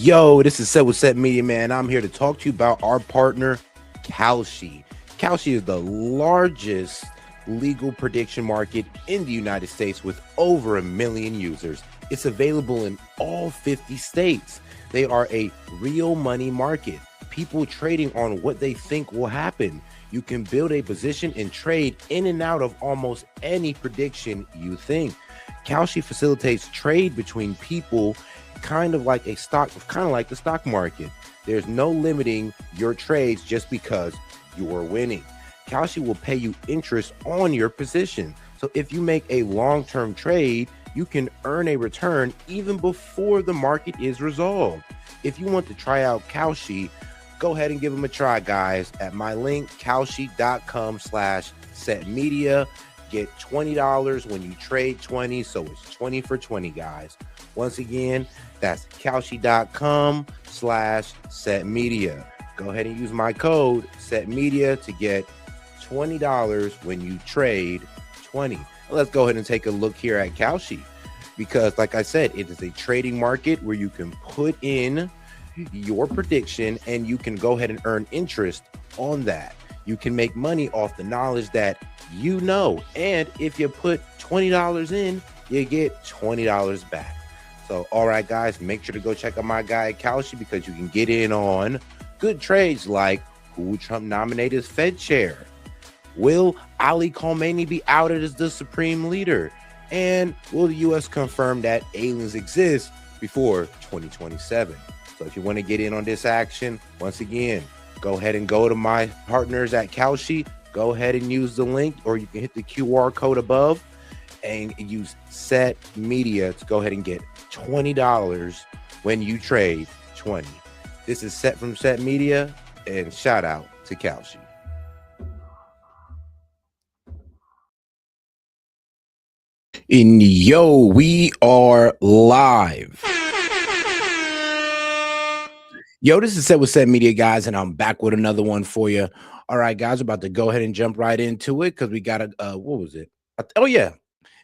Yo, this is Set with Set Media, man. I'm here to talk to you about our partner, Kalshi. Kalshi is the largest legal prediction market in the United States with over 1 million users. It's available in all 50 states. They are a real money market, people trading on what they think will happen. You can build a position and trade in and out of almost any prediction you think. Kalshi facilitates trade between people kind of like the stock market. There's no limiting your trades just because you're winning. Kalshi will pay you interest on your position. So if you make a long-term trade, you can earn a return even before the market is resolved. If you want to try out Kalshi, go ahead and give them a try, guys, at my link, kalshi.com/setmedia. Get $20 when you trade 20, so it's 20 for 20, guys. Once again, that's kalshi.com/setmedia. Go ahead and use my code setmedia to get $20 when you trade 20. Let's go ahead and take a look here at Kalshi, because like I said, it is a trading market where you can put in your prediction and you can go ahead and earn interest on that. You can make money off the knowledge that you know, and if you put $20 in, you get $20 back. So all right, guys, make sure to go check out my guy at Kalshi, because you can get in on good trades like who Trump nominated as Fed chair, will Ali Khamenei be outed as the supreme leader, and will the U.S. confirm that aliens exist before 2027? So if you want to get in on this action, once again, go ahead and go to my partners at Kalshi. Go ahead and use the link, or you can hit the QR code above and use Set Media to go ahead and get $20 when you trade 20. This is Set from Set Media, and shout out to Kalshi. And yo, we are live. Yo, this is Set with Set Media, guys, and I'm back with another one for you. All right, guys, we're about to go ahead and jump right into it, because we got a, what was it? Oh, yeah.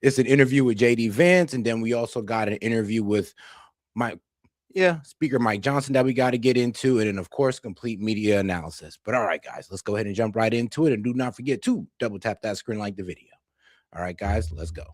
It's an interview with Vance, and then we also got an interview with Speaker Mike Johnson that we got to get into, and then, of course, complete media analysis. But all right, guys, let's go ahead and jump right into it, and do not forget to double tap that screen, like the video. All right, guys, let's go.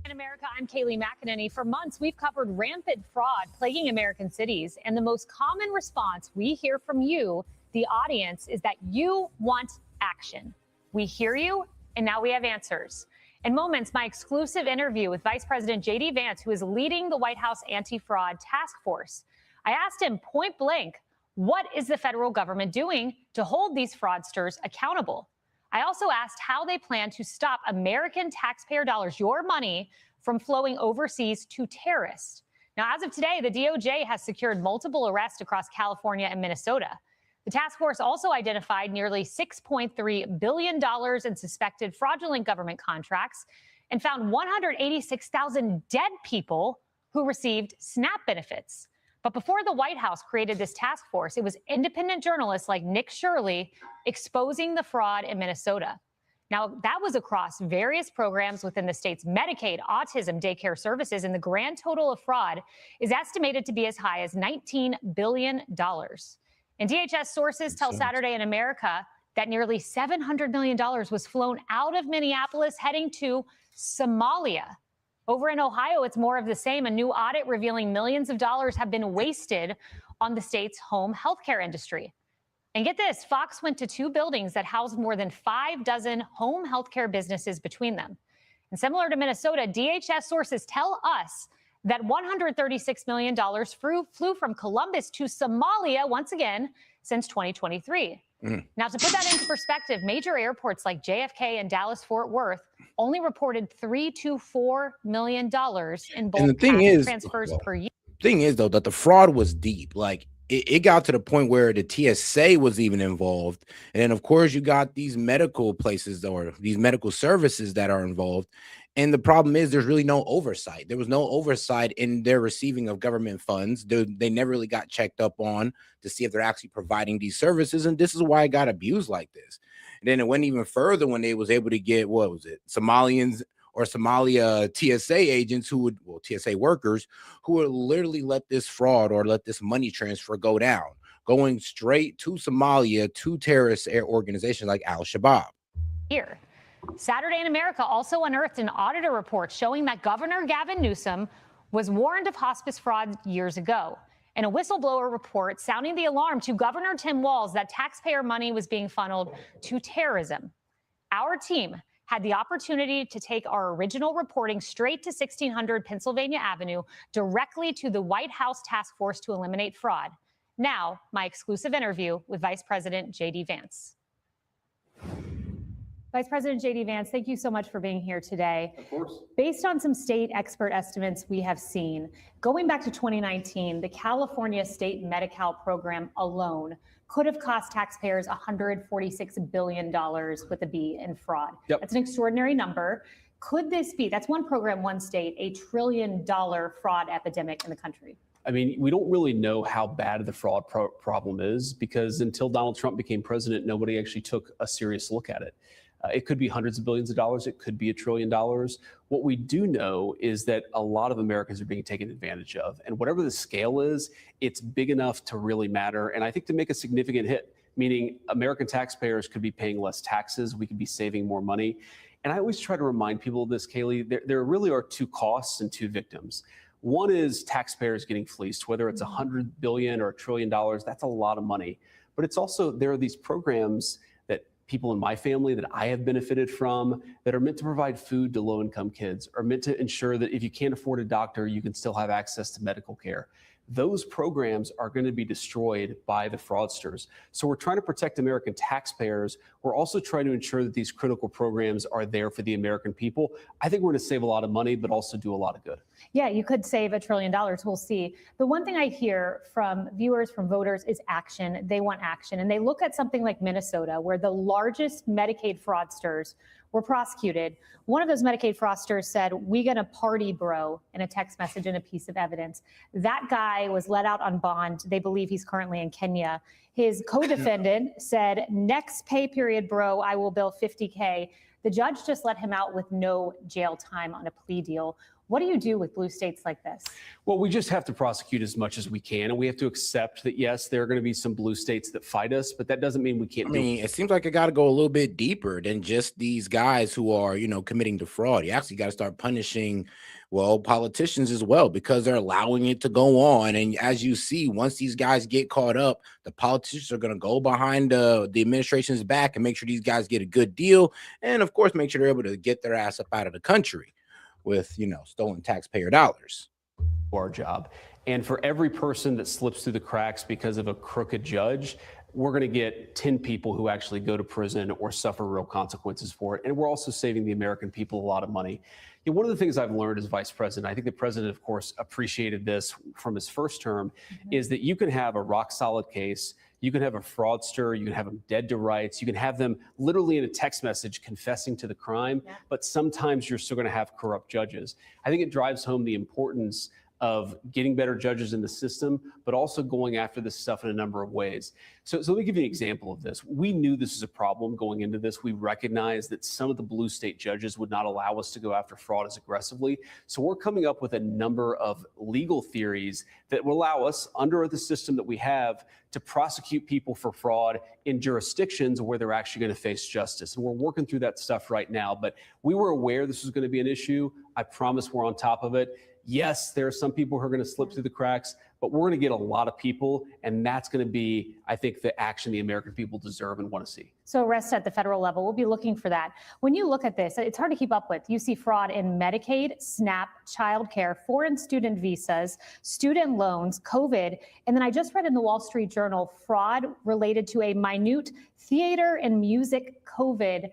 In America, I'm Kayleigh McEnany. For months, we've covered rampant fraud plaguing American cities, and the most common response we hear from you, the audience, is that you want action. We hear you, and now we have answers. In moments, my exclusive interview with Vice President J.D. Vance, who is leading the White House anti-fraud task force. I asked him point blank, what is the federal government doing to hold these fraudsters accountable? I also asked how they plan to stop American taxpayer dollars, your money, from flowing overseas to terrorists. Now, as of today, the DOJ has secured multiple arrests across California and Minnesota. The task force also identified nearly $6.3 billion in suspected fraudulent government contracts and found 186,000 dead people who received SNAP benefits. But before the White House created this task force, it was independent journalists like Nick Shirley exposing the fraud in Minnesota. Now, that was across various programs within the state's Medicaid, autism, daycare services, and the grand total of fraud is estimated to be as high as $19 billion. And DHS sources tell Saturday in America that nearly $700 million was flown out of Minneapolis heading to Somalia. Over in Ohio, it's more of the same. A new audit revealing millions of dollars have been wasted on the state's home healthcare industry. And get this, Fox went to 2 buildings that housed more than 6 home healthcare businesses between them. And similar to Minnesota, DHS sources tell us that $136 million flew from Columbus to Somalia once again since 2023. Now, to put that into perspective, major airports like JFK and Dallas-Fort Worth only reported $3 to $4 million in bulk cash transfers per year. Thing is, though, that the fraud was deep. Like, it got to the point where the TSA was even involved. And then, of course, you got these medical places or these medical services that are involved. And the problem is there's really no oversight. There was no oversight in their receiving of government funds. They never really got checked up on to see if they're actually providing these services. And this is why it got abused like this. And then it went even further when they was able to get, what was it, Somalians or Somalia TSA agents TSA workers who would literally let this fraud or let this money transfer go down, going straight to Somalia to terrorist organizations like Al-Shabaab. Here, Saturday in America also unearthed an auditor report showing that Governor Gavin Newsom was warned of hospice fraud years ago, and a whistleblower report sounding the alarm to Governor Tim Walz that taxpayer money was being funneled to terrorism. Our team had the opportunity to take our original reporting straight to 1600 Pennsylvania Avenue, directly to the White House Task Force to Eliminate Fraud. Now, my exclusive interview with Vice President J.D. Vance. Vice President J.D. Vance, thank you so much for being here today. Of course. Based on some state expert estimates we have seen, going back to 2019, the California State Medi-Cal program alone could have cost taxpayers $146 billion with a B in fraud. Yep. That's an extraordinary number. Could this be, that's one program, one state, $1 trillion fraud epidemic in the country? I mean, we don't really know how bad the fraud problem is, because until Donald Trump became president, nobody actually took a serious look at it. It could be hundreds of billions of dollars. It could be $1 trillion. What we do know is that a lot of Americans are being taken advantage of. And whatever the scale is, it's big enough to really matter. And I think to make a significant hit, meaning American taxpayers could be paying less taxes. We could be saving more money. And I always try to remind people of this, Kaylee. There really are two costs and two victims. One is taxpayers getting fleeced, whether it's $100 billion or $1 trillion. That's a lot of money. But it's also, there are these programs that people in my family that I have benefited from that are meant to provide food to low-income kids, are meant to ensure that if you can't afford a doctor, you can still have access to medical care. Those programs are going to be destroyed by the fraudsters. So we're trying to protect American taxpayers. We're also trying to ensure that these critical programs are there for the American people. I think we're going to save a lot of money, but also do a lot of good. Yeah, you could save $1 trillion. We'll see. The one thing I hear from viewers, from voters, is action. They want action. And they look at something like Minnesota, where the largest Medicaid fraudsters were prosecuted. One of those Medicaid fraudsters said, "We gonna party, bro," in a text message and a piece of evidence. That guy was let out on bond. They believe he's currently in Kenya. His co-defendant said, "Next pay period, bro, I will bill $50K. The judge just let him out with no jail time on a plea deal. What do you do with blue states like this? Well, we just have to prosecute as much as we can, and we have to accept that, yes, there are going to be some blue states that fight us, but that doesn't mean we can't do it. It seems like it got to go a little bit deeper than just these guys who are, committing to fraud. You actually got to start punishing, politicians as well, because they're allowing it to go on. And as you see, once these guys get caught up, the politicians are going to go behind the administration's back and make sure these guys get a good deal. And of course, make sure they're able to get their ass up out of the country with, stolen taxpayer dollars. Our job. And for every person that slips through the cracks because of a crooked judge, we're going to get 10 people who actually go to prison or suffer real consequences for it. And we're also saving the American people a lot of money. One of the things I've learned as vice president, I think the president, of course, appreciated this from his first term, is that you can have a rock solid case. You can have a fraudster, you can have them dead to rights, you can have them literally in a text message confessing to the crime, but sometimes you're still going to have corrupt judges. I think it drives home the importance of getting better judges in the system, but also going after this stuff in a number of ways. So let me give you an example of this. We knew this was a problem going into this. We recognized that some of the blue state judges would not allow us to go after fraud as aggressively. So we're coming up with a number of legal theories that will allow us, under the system that we have, to prosecute people for fraud in jurisdictions where they're actually going to face justice. And we're working through that stuff right now, but we were aware this was going to be an issue. I promise we're on top of it. Yes, there are some people who are going to slip through the cracks, but we're going to get a lot of people, and that's going to be, I think, the action the American people deserve and want to see. So arrests at the federal level, we'll be looking for that. When you look at this, it's hard to keep up with. You see fraud in Medicaid, SNAP, childcare, foreign student visas, student loans, COVID, and then I just read in the Wall Street Journal fraud related to a minute theater and music COVID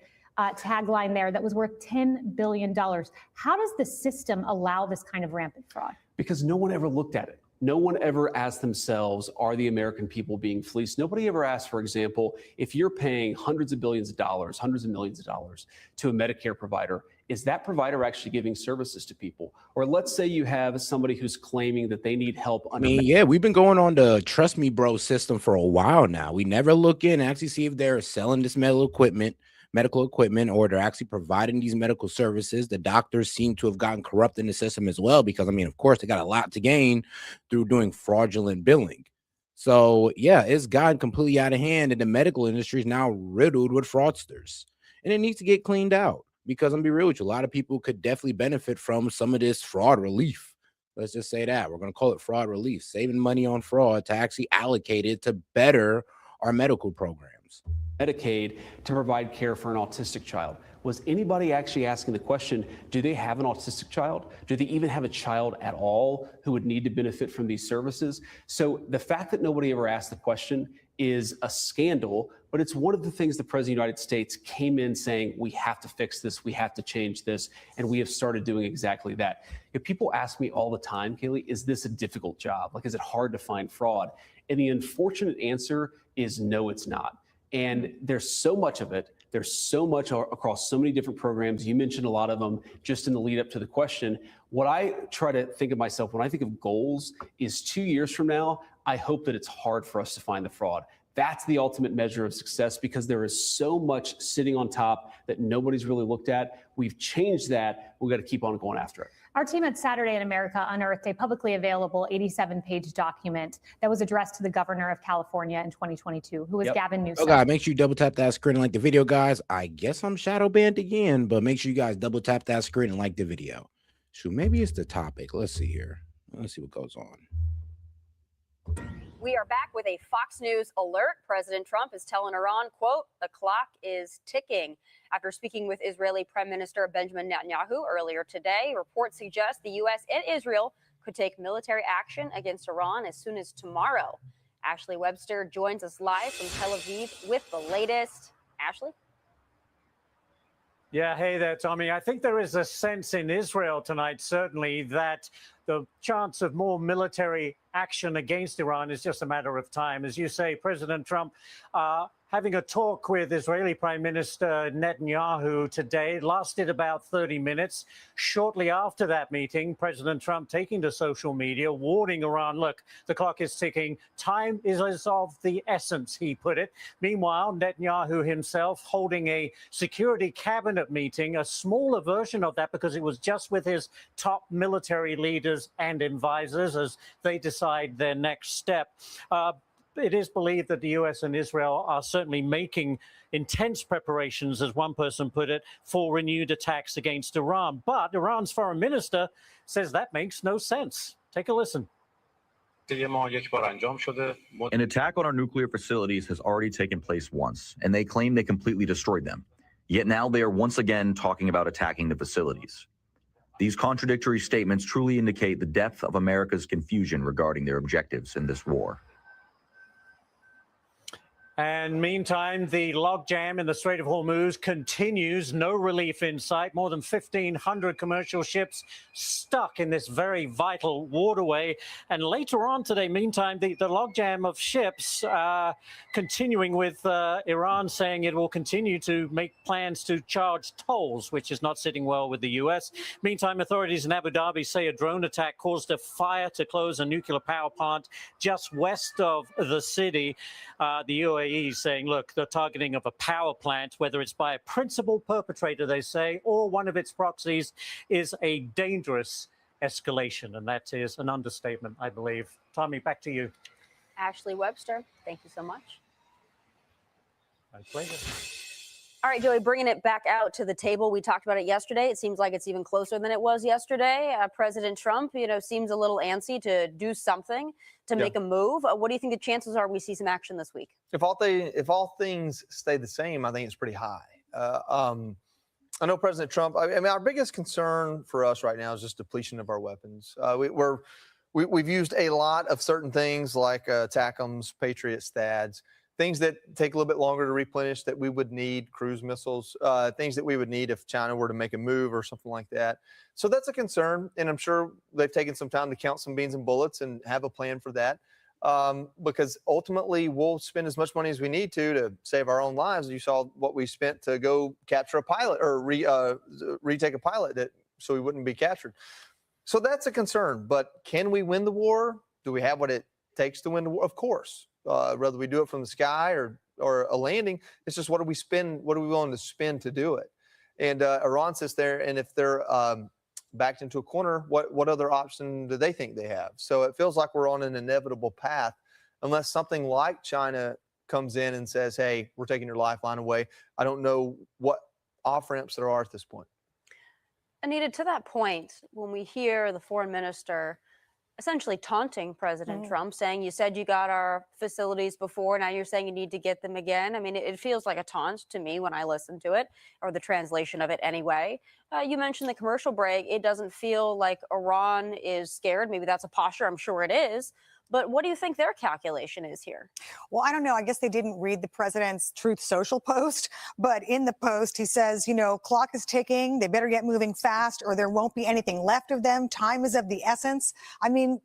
tagline there that was worth $10 billion. How does the system allow this kind of rampant fraud? Because no one ever looked at it. No one ever asked themselves, are the American people being fleeced? Nobody ever asked, for example, if you're paying hundreds of billions of dollars, hundreds of millions of dollars to a Medicare provider, is that provider actually giving services to people? Or let's say you have somebody who's claiming that they need help. We've been going on the Trust Me Bro system for a while now. We never look in and actually see if they're selling this medical equipment, medical equipment, or they're actually providing these medical services. The doctors seem to have gotten corrupt in the system as well, because, I mean, of course, they got a lot to gain through doing fraudulent billing. So, yeah, it's gotten completely out of hand, and the medical industry is now riddled with fraudsters, and it needs to get cleaned out, because I'm gonna be real with you, a lot of people could definitely benefit from some of this fraud relief. Let's just say that we're going to call it fraud relief, saving money on fraud to actually allocate it to better our medical programs. Medicaid to provide care for an autistic child. Was anybody actually asking the question, do they have an autistic child? Do they even have a child at all who would need to benefit from these services? So the fact that nobody ever asked the question is a scandal, but it's one of the things the President of the United States came in saying, we have to fix this, we have to change this, and we have started doing exactly that. If people ask me all the time, Kaylee, is this a difficult job? Like, is it hard to find fraud? And the unfortunate answer is no, it's not. And there's so much of it. There's so much across so many different programs. You mentioned a lot of them just in the lead up to the question. What I try to think of myself when I think of goals is 2 years from now, I hope that it's hard for us to find the fraud. That's the ultimate measure of success, because there is so much sitting on top that nobody's really looked at. We've changed that. We've got to keep on going after it. Our team at Saturday in America unearthed a publicly available 87-page document that was addressed to the governor of California in 2022, who was Gavin Newsom. Oh, God, make sure you double tap that screen and like the video, guys. I guess I'm shadow banned again, but make sure you guys double tap that screen and like the video. Shoot, maybe it's the topic. Let's see here. Let's see what goes on. We are back with a Fox News alert. President Trump is telling Iran, quote, the clock is ticking. After speaking with Israeli Prime Minister Benjamin Netanyahu earlier today, reports suggest the U.S. and Israel could take military action against Iran as soon as tomorrow. Ashley Webster joins us live from Tel Aviv with the latest. Ashley? Yeah, hey there, Tommy. I think there is a sense in Israel tonight, certainly, that the chance of more military action against Iran is just a matter of time. As you say, President Trump having a talk with Israeli Prime Minister Netanyahu today lasted about 30 minutes. Shortly after that meeting, President Trump taking to social media, warning Iran, look, the clock is ticking. Time is of the essence, he put it. Meanwhile, Netanyahu himself holding a security cabinet meeting, a smaller version of that because it was just with his top military leaders and advisors as they decide their next step. It is believed that the U.S. and Israel are certainly making intense preparations, as one person put it, for renewed attacks against Iran. But Iran's foreign minister says that makes no sense. Take a listen. An attack on our nuclear facilities has already taken place once, and they claim they completely destroyed them. Yet now they are once again talking about attacking the facilities. These contradictory statements truly indicate the depth of America's confusion regarding their objectives in this war. And meantime, the logjam in the Strait of Hormuz continues. No relief in sight. More than 1,500 commercial ships stuck in this very vital waterway. And later on today, meantime, the logjam of ships continuing with Iran saying it will continue to make plans to charge tolls, which is not sitting well with the U.S. Meantime, authorities in Abu Dhabi say a drone attack caused a fire to close a nuclear power plant just west of the city. The UAE saying, look, the targeting of a power plant, whether it's by a principal perpetrator, they say, or one of its proxies, is a dangerous escalation. And that is an understatement, I believe. Tommy, back to you. Ashley Webster, thank you so much. My pleasure. All right, Joey, bringing it back out to the table. We talked about it yesterday. It seems like it's even closer than it was yesterday. President Trump, seems a little antsy to do something, to make a move. What do you think the chances are we see some action this week? If all things stay the same, I think it's pretty high. I know President Trump. I mean, our biggest concern for us right now is just depletion of our weapons. We've used a lot of certain things like TACMs, Patriot STADs. Things that take a little bit longer to replenish that we would need, cruise missiles, things that we would need if China were to make a move or something like that. So that's a concern, and I'm sure they've taken some time to count some beans and bullets and have a plan for that, because ultimately we'll spend as much money as we need to save our own lives. You saw what we spent to go capture a pilot or retake a pilot so we wouldn't be captured. So that's a concern, but can we win the war? Do we have what it takes to win the war? Of course. whether we do it from the sky or a landing. It's just what are we willing to spend to do it? And Iran sits there, and if they're backed into a corner, what other option do they think they have? So it feels like we're on an inevitable path, unless something like China comes in and says, hey, we're taking your lifeline away. I don't know what off-ramps there are at this point. Anita, to that point, when we hear the foreign minister essentially taunting President Trump, saying, you said you got our facilities before, now you're saying you need to get them again. I mean, it feels like a taunt to me when I listen to it, or the translation of it anyway. You mentioned the commercial break. It doesn't feel like Iran is scared. Maybe that's a posture. I'm sure it is. But what do you think their calculation is here? Well, I don't know. I guess they didn't read the president's Truth Social post. But in the post, he says, clock is ticking. They better get moving fast or there won't be anything left of them. Time is of the essence. I mean,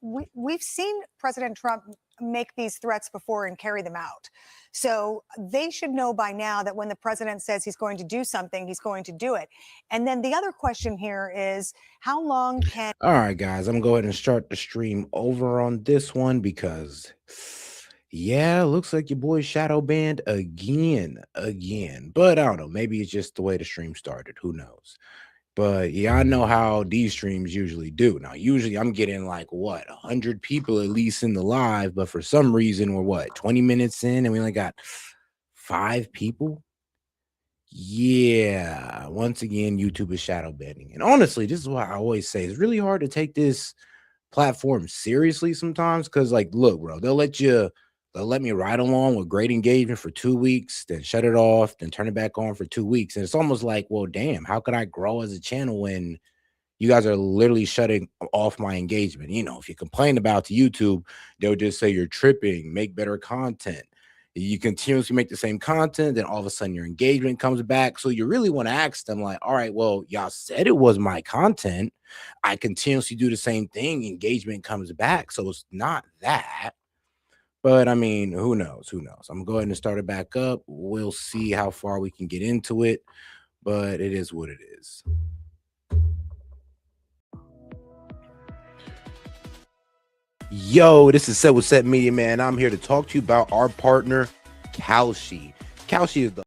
we've seen President Trump make these threats before and carry them out. So they should know by now that when the president says he's going to do something, he's going to do it. And then the other question here is, how long can... All right, guys, I'm going to go ahead and start the stream over on this one because, yeah, looks like your boy shadow banned again. But I don't know. Maybe it's just the way the stream started. Who knows? But yeah, I know how these streams usually do. Now, usually I'm getting like 100 people at least in the live, but for some reason we're 20 minutes in and we only got 5 people. Yeah, once again, YouTube is shadow banning. And honestly, this is why I always say it's really hard to take this platform seriously sometimes. Cause look, bro, they'll let me ride along with great engagement for 2 weeks, then shut it off, then turn it back on for 2 weeks. And it's almost like, well, damn, how could I grow as a channel when you guys are literally shutting off my engagement? If you complain about YouTube, they'll just say you're tripping, make better content. You continuously make the same content, then all of a sudden your engagement comes back. So you really want to ask them like, all right, well, y'all said it was my content. I continuously do the same thing. Engagement comes back. So it's not that. But I mean, who knows? I'm gonna go ahead and start it back up. We'll see how far we can get into it, but it is what it is. Yo, this is S.E.T with S.E.T Media, man. I'm here to talk to you about our partner, Kalshi. Kalshi is the